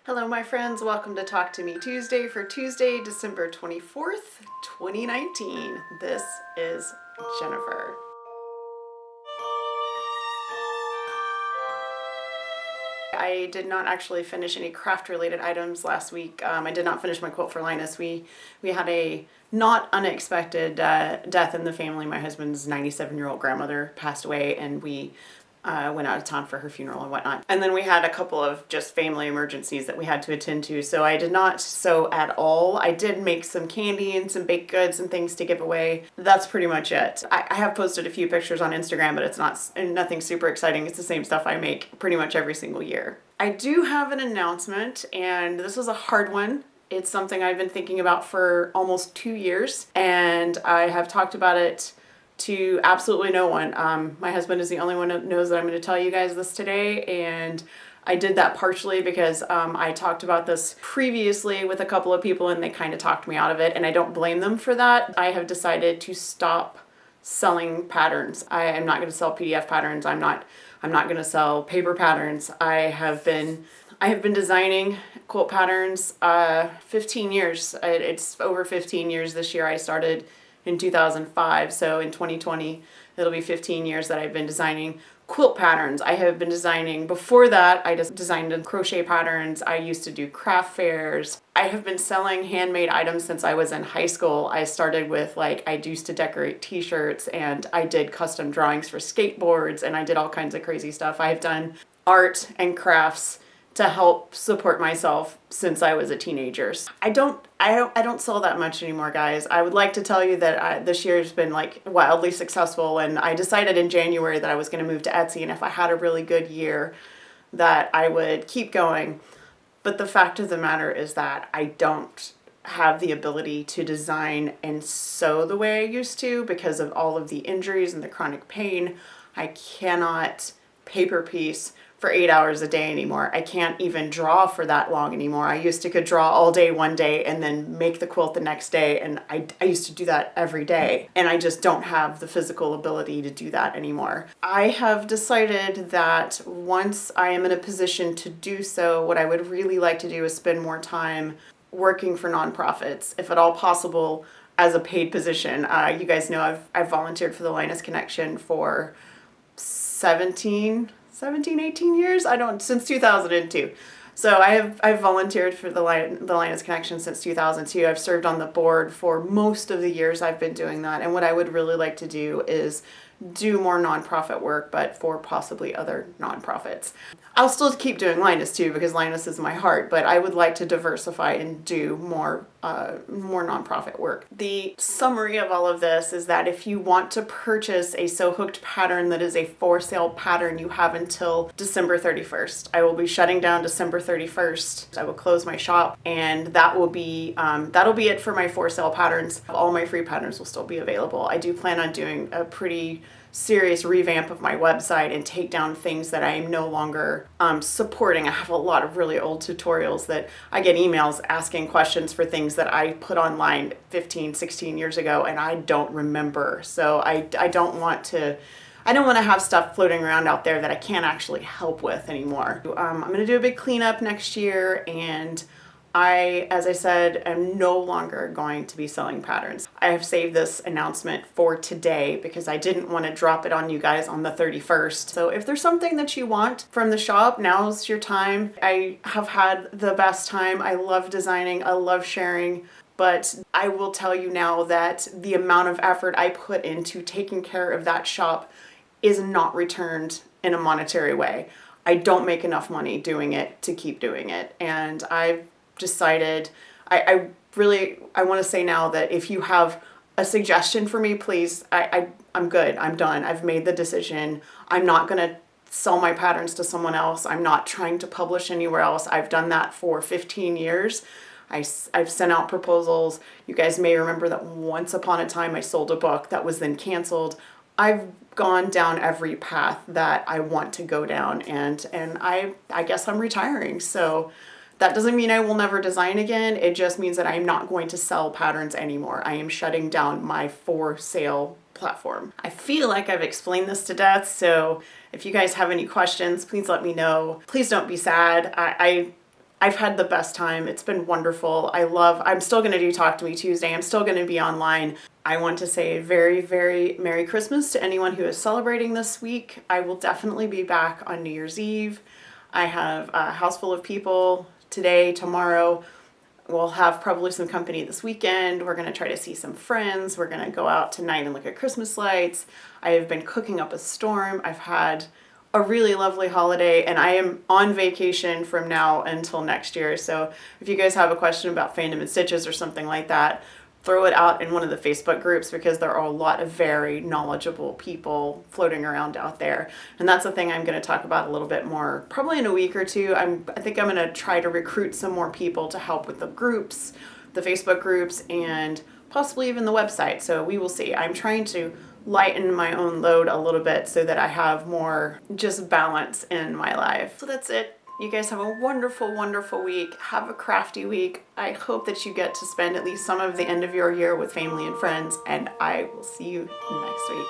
Hello my friends, welcome to Talk to Me Tuesday for Tuesday, December 24th, 2019. This is Jennifer. I did not actually finish any craft related items last week. I did not finish my quilt for Linus. We had a not unexpected death in the family. My husband's 97-year-old grandmother passed away, and we went out of town for her funeral and whatnot. And then we had a couple of just family emergencies that we had to attend to. So I did not sew at all. I did make some candy and some baked goods and things to give away. That's pretty much it. I have posted a few pictures on Instagram, but it's nothing super exciting. It's the same stuff I make pretty much every single year. I do have an announcement, and this is a hard one. It's something I've been thinking about for almost 2 years, and I have talked about it to absolutely no one. My husband is the only one that knows that I'm going to tell you guys this today, and I did that partially because I talked about this previously with a couple of people and they kind of talked me out of it, and I don't blame them for that. I have decided to stop selling patterns. I am not going to sell PDF patterns. I'm not going to sell paper patterns. I have been designing quilt patterns 15 years. It's over 15 years this year. I started in 2005, so in 2020 it'll be 15 years that I've been designing quilt patterns. I have been designing, before that I just designed crochet patterns. I used to do craft fairs. I have been selling handmade items since I was in high school. I started with I used to decorate t-shirts, and I did custom drawings for skateboards, and I did all kinds of crazy stuff. I've done art and crafts to help support myself since I was a teenager. I don't sell that much anymore, guys. I would like to tell you that this year's been wildly successful, and I decided in January that I was going to move to Etsy, and if I had a really good year that I would keep going. But the fact of the matter is that I don't have the ability to design and sew the way I used to because of all of the injuries and the chronic pain. I cannot paper piece for 8 hours a day anymore. I can't even draw for that long anymore. I used to could draw all day one day and then make the quilt the next day, and I used to do that every day, and I just don't have the physical ability to do that anymore. I have decided that once I am in a position to do so, what I would really like to do is spend more time working for nonprofits, if at all possible, as a paid position. You guys know I've volunteered for the Linus Connection for 18 years? Since 2002. So I've volunteered for the Linus Connection since 2002. I've served on the board for most of the years I've been doing that. And what I would really like to do is do more nonprofit work, but for possibly other nonprofits. I'll still keep doing Linus too, because Linus is my heart, but I would like to diversify and do more nonprofit work. The summary of all of this is that if you want to purchase a Sew Hooked pattern that is a for sale pattern, you have until December 31st. I will be shutting down December 31st. I will close my shop, and that'll be it for my for sale patterns. All my free patterns will still be available. I do plan on doing a pretty serious revamp of my website and take down things that I am no longer supporting. I have a lot of really old tutorials that I get emails asking questions for things that I put online 15, 16 years ago, and I don't remember. So I don't want to have stuff floating around out there that I can't actually help with anymore. I'm going to do a big cleanup next year, and I, as I said, am no longer going to be selling patterns. I have saved this announcement for today because I didn't want to drop it on you guys on the 31st. So if there's something that you want from the shop, now's your time. I have had the best time. I love designing. I love sharing. But I will tell you now that the amount of effort I put into taking care of that shop is not returned in a monetary way. I don't make enough money doing it to keep doing it. And I've decided, I want to say now that if you have a suggestion for me, please, I'm good. I'm done. I've made the decision. I'm not going to sell my patterns to someone else. I'm not trying to publish anywhere else. I've done that for 15 years. I've sent out proposals. You guys may remember that once upon a time I sold a book that was then canceled. I've gone down every path that I want to go down, and I guess I'm retiring. So that doesn't mean I will never design again. It just means that I'm not going to sell patterns anymore. I am shutting down my for sale platform. I feel like I've explained this to death, so if you guys have any questions, please let me know. Please don't be sad. I've had the best time. It's been wonderful. I'm still going to do Talk to Me Tuesday. I'm still going to be online. I want to say a very, very Merry Christmas to anyone who is celebrating this week. I will definitely be back on New Year's Eve. I have a house full of people today, tomorrow. We'll have probably some company this weekend. We're going to try to see some friends. We're going to go out tonight and look at Christmas lights. I have been cooking up a storm. I've had a really lovely holiday, and I am on vacation from now until next year. So if you guys have a question about Fandom and Stitches or something like that, throw it out in one of the Facebook groups, because there are a lot of very knowledgeable people floating around out there. And that's the thing I'm going to talk about a little bit more probably in a week or two. I think I'm going to try to recruit some more people to help with the groups, the Facebook groups, and possibly even the website. So we will see. I'm trying to lighten my own load a little bit so that I have more just balance in my life. So that's it. You guys have a wonderful, wonderful week. Have a crafty week. I hope that you get to spend at least some of the end of your year with family and friends, and I will see you next week.